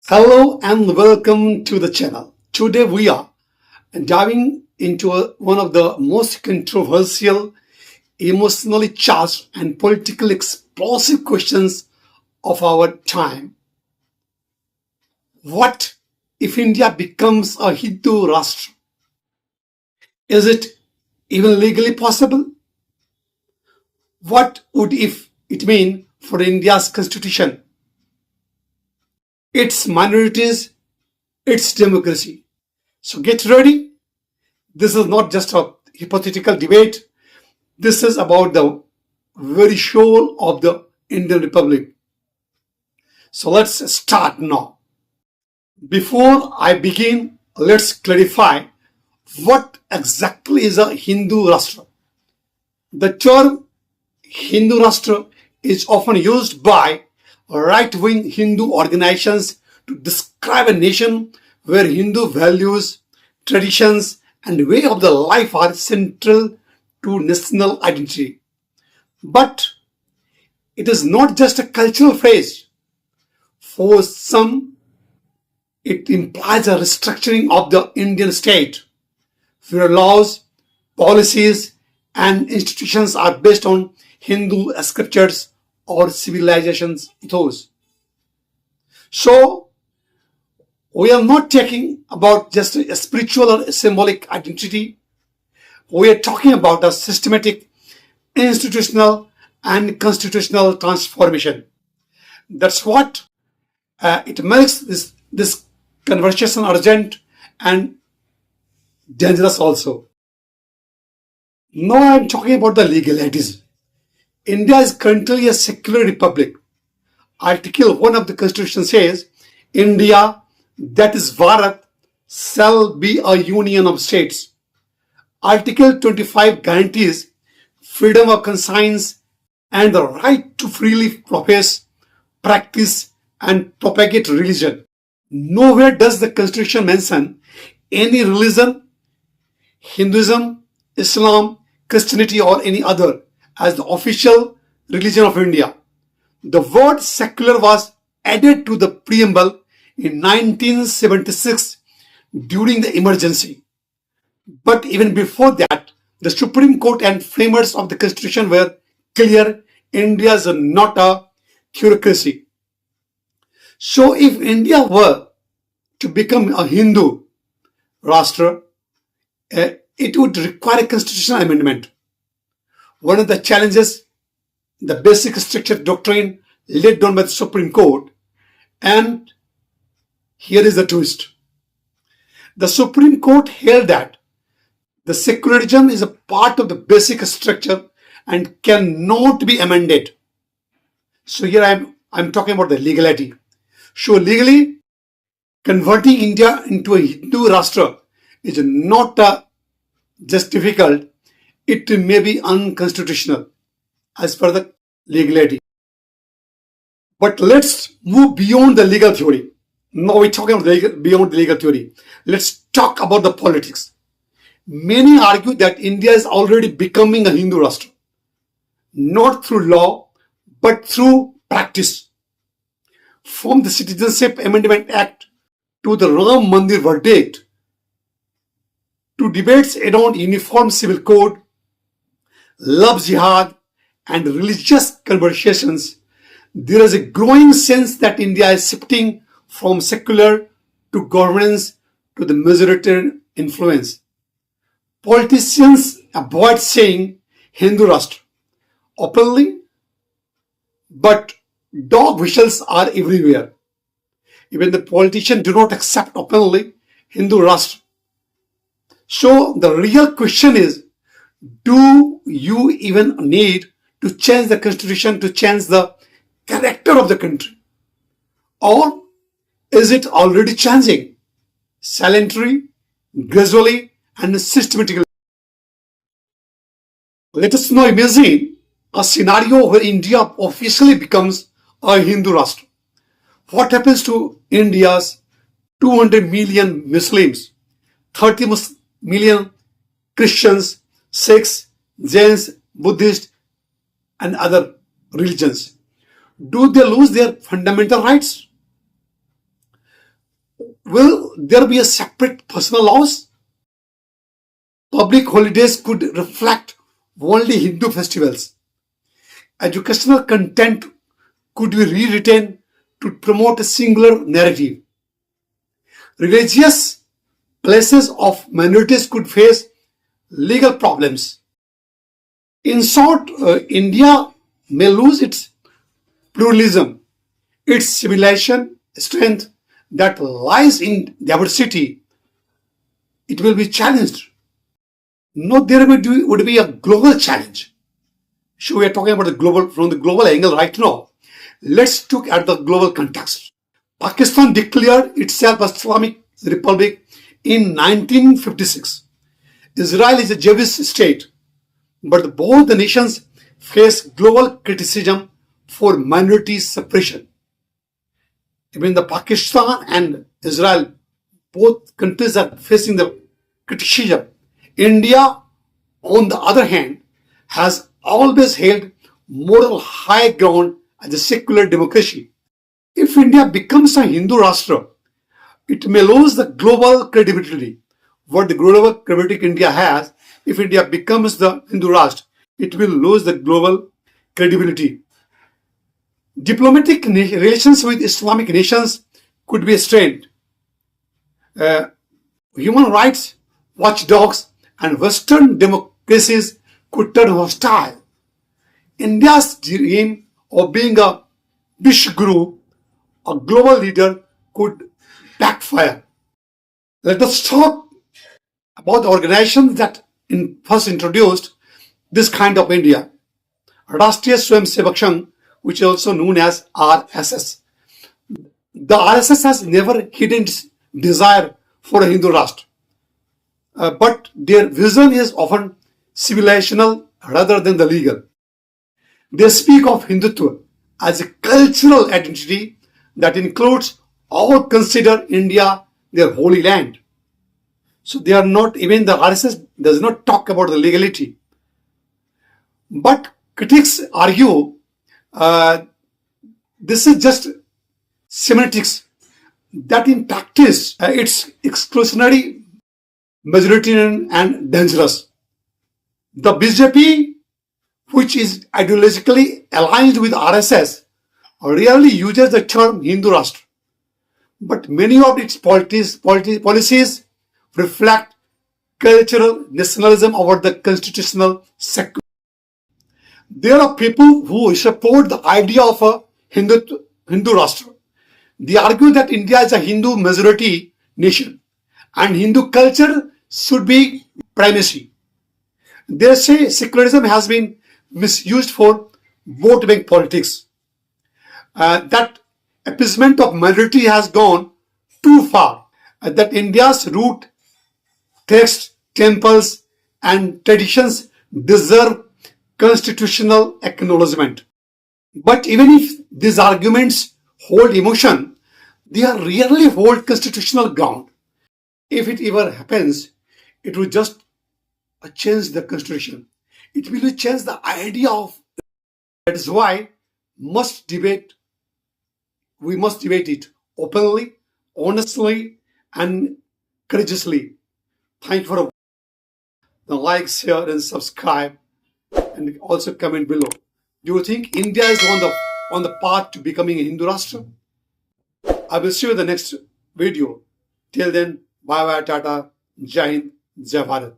Hello and welcome to the channel. Today we are diving into one of the most controversial, emotionally charged and politically explosive questions of our time. What if India becomes a Hindu Rashtra? Is it even legally possible? What would if it mean for India's constitution, its minorities, its democracy? So get ready. This is not just a hypothetical debate. This is about the very soul of the Indian Republic. So let's start now. Before I begin, let's clarify what exactly is a Hindu Rashtra. The term Hindu Rashtra is often used by right-wing Hindu organizations to describe a nation where Hindu values, traditions, and way of the life are central to national identity. But it is not just a cultural phrase. For some, it implies a restructuring of the Indian state, where laws, policies, and institutions are based on Hindu scriptures or civilization's ethos. So, we are not talking about just a spiritual or symbolic identity. We are talking about a systematic, institutional, and constitutional transformation. That's what it makes this conversation urgent and dangerous also. Now I am talking about the legalities. India is currently a secular republic. Article 1 of the Constitution says, India, that is Bharat, shall be a union of states. Article 25 guarantees freedom of conscience and the right to freely profess, practice, and propagate religion. Nowhere does the Constitution mention any religion, Hinduism, Islam, Christianity, or any other as the official religion of India. The word secular was added to the preamble in 1976 during the emergency. But even before that, the Supreme Court and framers of the Constitution were clear: India is not a theocracy. So if India were to become a Hindu Rashtra, it would require a constitutional amendment. One of the challenges, the basic structure doctrine laid down by the Supreme Court, and here is the twist. The Supreme Court held that the secularism is a part of the basic structure and cannot be amended. So here I'm talking about the legality. So legally, converting India into a Hindu Rashtra is not just difficult, it may be unconstitutional as per the legality. But let's move beyond the legal theory. Now we're talking about beyond the legal theory. Let's talk about the politics. Many argue that India is already becoming a Hindu Rashtra, not through law, but through practice. From the Citizenship Amendment Act to the Ram Mandir verdict, to debates around uniform civil code, love jihad, and religious conversations, there is a growing sense that India is shifting from secular to governance to the majoritarian influence. Politicians avoid saying Hindu Rashtra openly, but dog whistles are everywhere. Even the politicians do not accept openly Hindu Rashtra. So the real question is, do you even need to change the constitution to change the character of the country? Or is it already changing? Silently, gradually, and systematically. Let us now imagine a scenario where India officially becomes a Hindu Rashtra. What happens to India's 200 million Muslims, 30 million Christians, Sikhs, Jains, Buddhists, and other religions? Do they lose their fundamental rights? Will there be a separate personal laws? Public holidays could reflect only Hindu festivals. Educational content could be rewritten to promote a singular narrative. Religious places of minorities could face legal problems. In short, India may lose its pluralism, its civilization strength that lies in diversity. It will be challenged. No, there would be a global challenge. So we are talking about the global from the global angle right now. Let's look at the global context. Pakistan declared itself as Islamic Republic in 1956. Israel is a Jewish state, but both the nations face global criticism for minority suppression. Even the Pakistan and Israel, both countries are facing the criticism. India, on the other hand, has always held moral high ground as a secular democracy. If India becomes a Hindu Rashtra, it may lose the global credibility. What the global credibility India has, if India becomes the Hindu Rashtra, it will lose the global credibility. Diplomatic relations with Islamic nations could be strained. Human rights watchdogs and Western democracies could turn hostile. India's dream of being a Vishguru, a global leader, could backfire. Let us talk about the organizations that first introduced this kind of India. Rashtriya Swayamsevak Sangh, which is also known as RSS. The RSS has never hidden its desire for a Hindu Rashtra. But their vision is often civilizational rather than the legal. They speak of Hindutva as a cultural identity that includes all consider India their holy land. So they are not, even the RSS does not talk about the legality. But critics argue this is just semantics, that in practice it's exclusionary, majoritarian and dangerous. The BJP, which is ideologically aligned with RSS, rarely uses the term Hindu Rashtra, but many of its policies reflect cultural nationalism over the constitutional secular. There are people who support the idea of a Hindu Rashtra. They argue that India is a Hindu majority nation and Hindu culture should be primacy. They say secularism has been misused for vote bank politics. That appeasement of minority has gone too far. That India's root, texts, temples, and traditions deserve constitutional acknowledgement. But even if these arguments hold emotion, they rarely hold constitutional ground. If it ever happens, it will just change the constitution. It will change the idea of. That is why we must debate it openly, honestly, and courageously. Thank you for the like, share, and subscribe, and also comment below. Do you think India is on the path to becoming a Hindu Rashtra? I will see you in the next video. Till then, bye bye, tata, Jai Hind, Jai Bharat.